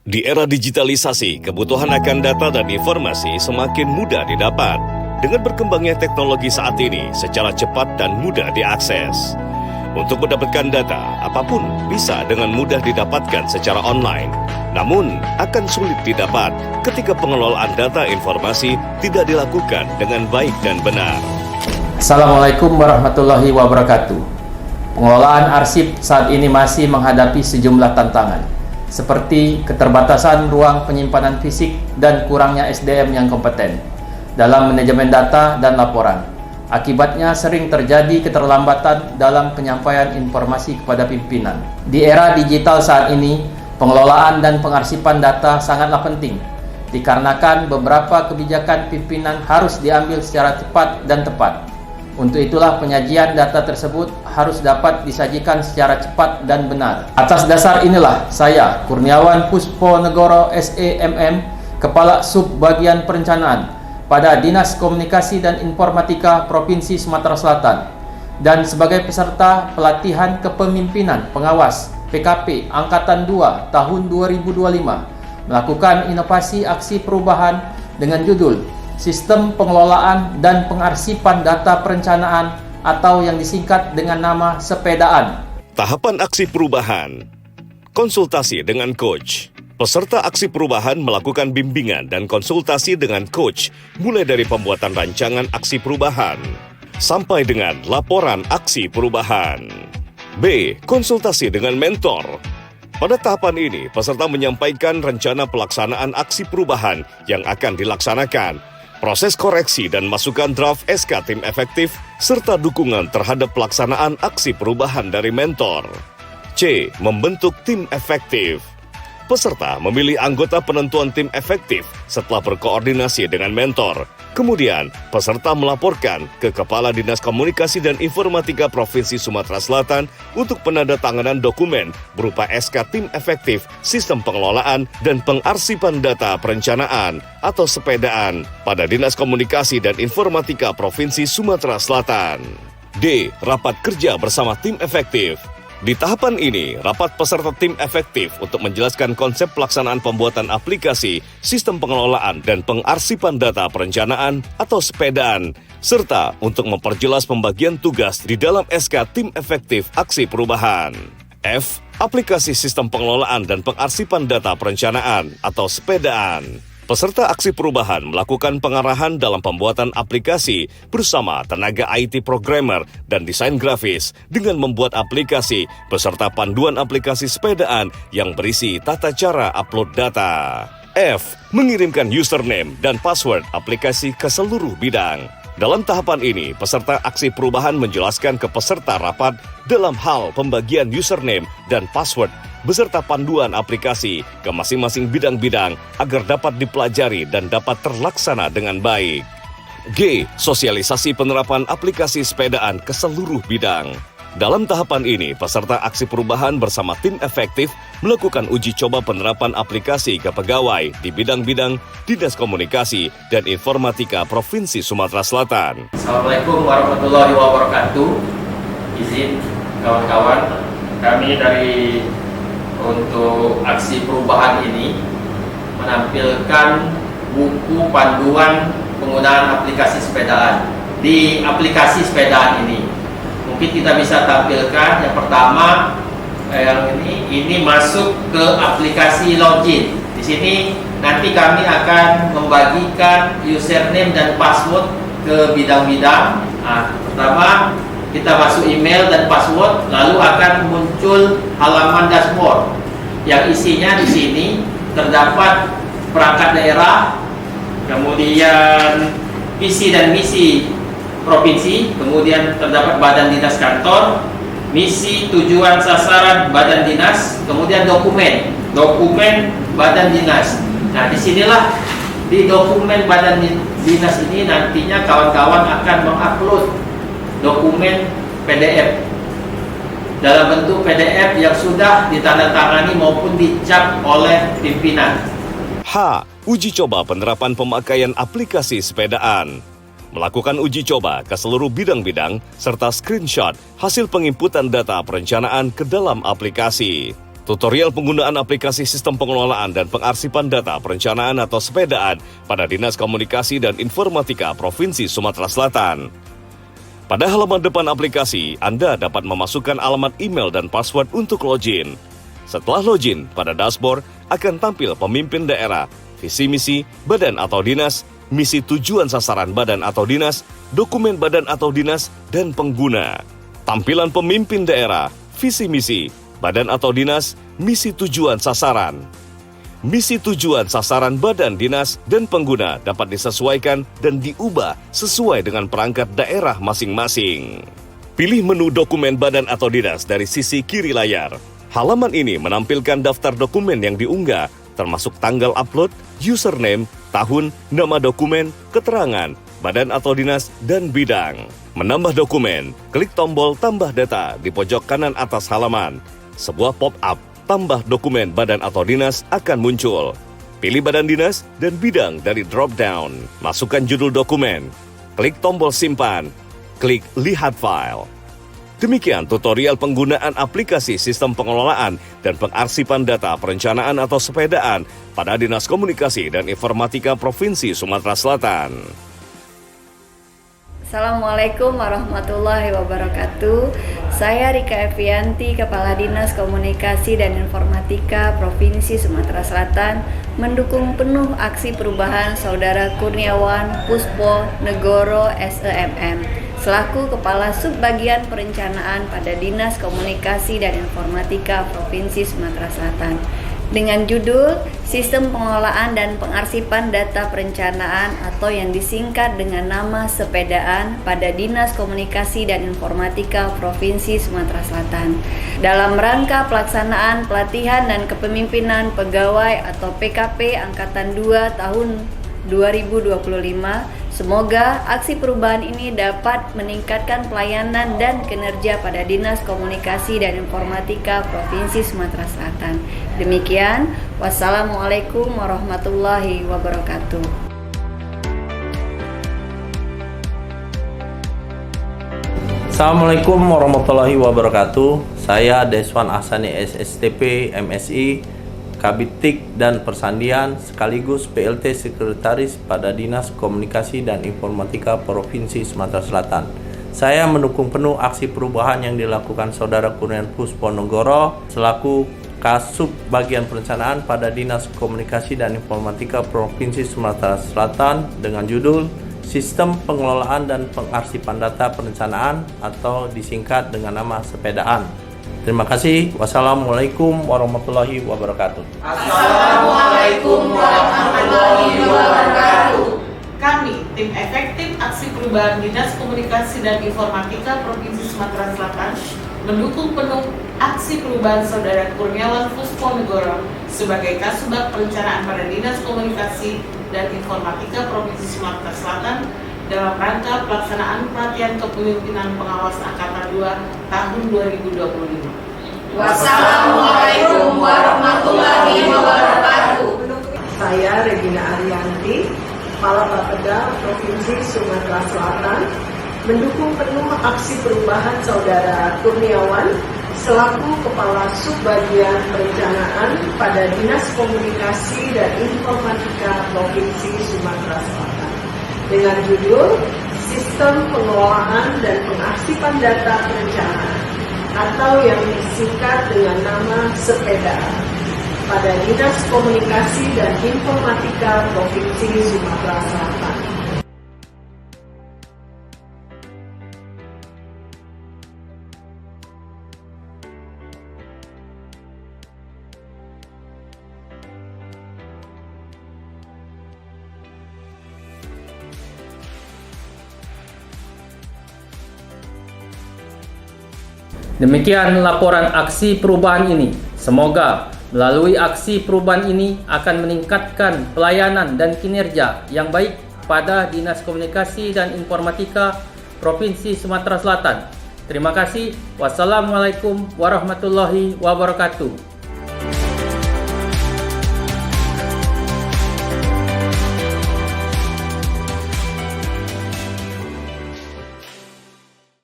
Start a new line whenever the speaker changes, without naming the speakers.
Di era digitalisasi, kebutuhan akan data dan informasi semakin mudah didapat. Dengan berkembangnya teknologi saat ini, secara cepat dan mudah diakses. Untuk mendapatkan data, apapun bisa dengan mudah didapatkan secara online. Namun, akan sulit didapat ketika pengelolaan data informasi tidak dilakukan dengan baik dan benar.
Assalamualaikum warahmatullahi wabarakatuh. Pengelolaan arsip saat ini masih menghadapi sejumlah tantangan, seperti keterbatasan ruang penyimpanan fisik dan kurangnya SDM yang kompeten dalam manajemen data dan laporan. Akibatnya sering terjadi keterlambatan dalam penyampaian informasi kepada pimpinan. Di era digital saat ini, pengelolaan dan pengarsipan data sangatlah penting, dikarenakan beberapa kebijakan pimpinan harus diambil secara cepat dan tepat. Untuk itulah penyajian data tersebut harus dapat disajikan secara cepat dan benar. Atas dasar inilah saya, Kurniawan Pusponegoro SEMM, Kepala Sub Bagian Perencanaan pada Dinas Komunikasi dan Informatika Provinsi Sumatera Selatan, dan sebagai peserta pelatihan kepemimpinan pengawas PKP Angkatan 2 tahun 2025, melakukan inovasi aksi perubahan dengan judul Sistem Pengelolaan dan Pengarsipan Data Perencanaan atau yang disingkat dengan nama Sepedaan.
Tahapan aksi perubahan. Konsultasi dengan coach. Peserta aksi perubahan melakukan bimbingan dan konsultasi dengan coach mulai dari pembuatan rancangan aksi perubahan sampai dengan laporan aksi perubahan. B. Konsultasi dengan mentor. Pada tahapan ini, peserta menyampaikan rencana pelaksanaan aksi perubahan yang akan dilaksanakan, proses koreksi dan masukan draft SK tim efektif, serta dukungan terhadap pelaksanaan aksi perubahan dari mentor. C. Membentuk tim efektif. Peserta memilih anggota penentuan tim efektif setelah berkoordinasi dengan mentor. Kemudian, peserta melaporkan ke Kepala Dinas Komunikasi dan Informatika Provinsi Sumatera Selatan untuk penandatanganan dokumen berupa SK Tim Efektif Sistem Pengelolaan dan Pengarsipan Data Perencanaan atau Sepedaan pada Dinas Komunikasi dan Informatika Provinsi Sumatera Selatan. D. Rapat kerja bersama tim efektif. Di tahapan ini, rapat peserta tim efektif untuk menjelaskan konsep pelaksanaan pembuatan aplikasi, sistem pengelolaan dan pengarsipan data perencanaan atau sepedaan, serta untuk memperjelas pembagian tugas di dalam SK tim efektif aksi perubahan. F. Aplikasi sistem pengelolaan dan pengarsipan data perencanaan atau sepedaan. Peserta aksi perubahan melakukan pengarahan dalam pembuatan aplikasi bersama tenaga IT programmer dan desain grafis dengan membuat aplikasi beserta panduan aplikasi sepedaan yang berisi tata cara upload data. F. Mengirimkan username dan password aplikasi ke seluruh bidang. Dalam tahapan ini, peserta aksi perubahan menjelaskan ke peserta rapat dalam hal pembagian username dan password beserta panduan aplikasi ke masing-masing bidang-bidang agar dapat dipelajari dan dapat terlaksana dengan baik. G. Sosialisasi penerapan aplikasi sepedaan ke seluruh bidang. Dalam tahapan ini, peserta aksi perubahan bersama tim efektif melakukan uji coba penerapan aplikasi ke pegawai di bidang-bidang Dinas Komunikasi dan Informatika Provinsi Sumatera Selatan.
Assalamualaikum warahmatullahi wabarakatuh. Izin kawan-kawan, kami untuk aksi perubahan ini menampilkan buku panduan penggunaan aplikasi sepedaan. Di aplikasi sepedaan ini mungkin kita bisa tampilkan yang pertama, yang ini masuk ke aplikasi login. Di sini nanti kami akan membagikan username dan password ke bidang-bidang. Nah, pertama kita masuk email dan password, lalu akan muncul halaman dashboard yang isinya di sini terdapat perangkat daerah, kemudian visi dan misi provinsi, kemudian terdapat badan dinas kantor, misi, tujuan, sasaran badan dinas, kemudian dokumen badan dinas. Nah, disinilah di dokumen badan dinas ini nantinya kawan-kawan akan mengupload dokumen PDF dalam bentuk PDF yang sudah ditandatangani maupun dicap oleh pimpinan.
H. Uji coba penerapan pemakaian aplikasi sepedaan. Melakukan uji coba ke seluruh bidang-bidang serta screenshot hasil penginputan data perencanaan ke dalam aplikasi. Tutorial penggunaan aplikasi sistem pengelolaan dan pengarsipan data perencanaan atau sepedaan pada Dinas Komunikasi dan Informatika Provinsi Sumatera Selatan. Pada halaman depan aplikasi, Anda dapat memasukkan alamat email dan password untuk login. Setelah login, pada dashboard akan tampil pemimpin daerah, visi misi, badan atau dinas, misi tujuan sasaran badan atau dinas, dokumen badan atau dinas, dan pengguna. Tampilan pemimpin daerah, visi misi, badan atau dinas, misi tujuan sasaran. Misi tujuan sasaran badan dinas dan pengguna dapat disesuaikan dan diubah sesuai dengan perangkat daerah masing-masing. Pilih menu dokumen badan atau dinas dari sisi kiri layar. Halaman ini menampilkan daftar dokumen yang diunggah, termasuk tanggal upload, username, tahun, nama dokumen, keterangan, badan atau dinas, dan bidang. Menambah dokumen, klik tombol tambah data di pojok kanan atas halaman. Sebuah pop-up tambah dokumen badan atau dinas akan muncul. Pilih badan dinas dan bidang dari drop-down. Masukkan judul dokumen. Klik tombol simpan. Klik lihat file. Demikian tutorial penggunaan aplikasi sistem pengelolaan dan pengarsipan data perencanaan atau sepedaan pada Dinas Komunikasi dan Informatika Provinsi Sumatera Selatan.
Assalamualaikum warahmatullahi wabarakatuh. Saya Rika Evianti, Kepala Dinas Komunikasi dan Informatika Provinsi Sumatera Selatan, mendukung penuh aksi perubahan Saudara Kurniawan Puspo Negoro SEMM selaku Kepala Subbagian Perencanaan pada Dinas Komunikasi dan Informatika Provinsi Sumatera Selatan, dengan judul Sistem Pengelolaan dan Pengarsipan Data Perencanaan atau yang disingkat dengan nama Sepedaan pada Dinas Komunikasi dan Informatika Provinsi Sumatera Selatan, dalam rangka pelaksanaan pelatihan dan kepemimpinan pegawai atau PKP Angkatan 2 tahun 2025. Semoga aksi perubahan ini dapat meningkatkan pelayanan dan kinerja pada Dinas Komunikasi dan Informatika Provinsi Sumatera Selatan. Demikian, wassalamualaikum warahmatullahi wabarakatuh.
Assalamualaikum warahmatullahi wabarakatuh. Saya Deswan Ahsani SSTP MSI Kabidtik dan Persandian sekaligus PLT Sekretaris pada Dinas Komunikasi dan Informatika Provinsi Sumatera Selatan. Saya mendukung penuh aksi perubahan yang dilakukan Saudara Kurniawan Puspo Negoro selaku Kasub Bagian Perencanaan pada Dinas Komunikasi dan Informatika Provinsi Sumatera Selatan dengan judul Sistem Pengelolaan dan Pengarsipan Data Perencanaan atau disingkat dengan nama Sepedaan. Terima kasih. Wassalamualaikum warahmatullahi wabarakatuh.
Assalamualaikum warahmatullahi wabarakatuh. Kami, Tim Efektif Aksi Perubahan Dinas Komunikasi dan Informatika Provinsi Sumatera Selatan, mendukung penuh aksi perubahan Saudara Kurniawan Puspo Negoro sebagai Kasubag Perencanaan pada Dinas Komunikasi dan Informatika Provinsi Sumatera Selatan dalam rangka pelaksanaan pelatihan kepemimpinan pengawas Angkatan 2 tahun 2025.
Wassalamualaikum warahmatullahi wabarakatuh.
Saya Regina Arianti, Kepala Bapeda Provinsi Sumatera Selatan, mendukung penuh aksi perubahan Saudara Kurniawan selaku Kepala Subbagian Perencanaan pada Dinas Komunikasi dan Informatika Provinsi Sumatera Selatan dengan judul Sistem Pengelolaan dan Pengarsipan Data Perencanaan atau yang disingkat dengan nama Sepedaan pada Dinas Komunikasi dan Informatika Provinsi Sumatera Selatan.
Demikian laporan aksi perubahan ini. Semoga melalui aksi perubahan ini akan meningkatkan pelayanan dan kinerja yang baik pada Dinas Komunikasi dan Informatika Provinsi Sumatera Selatan. Terima kasih. Wassalamualaikum warahmatullahi wabarakatuh.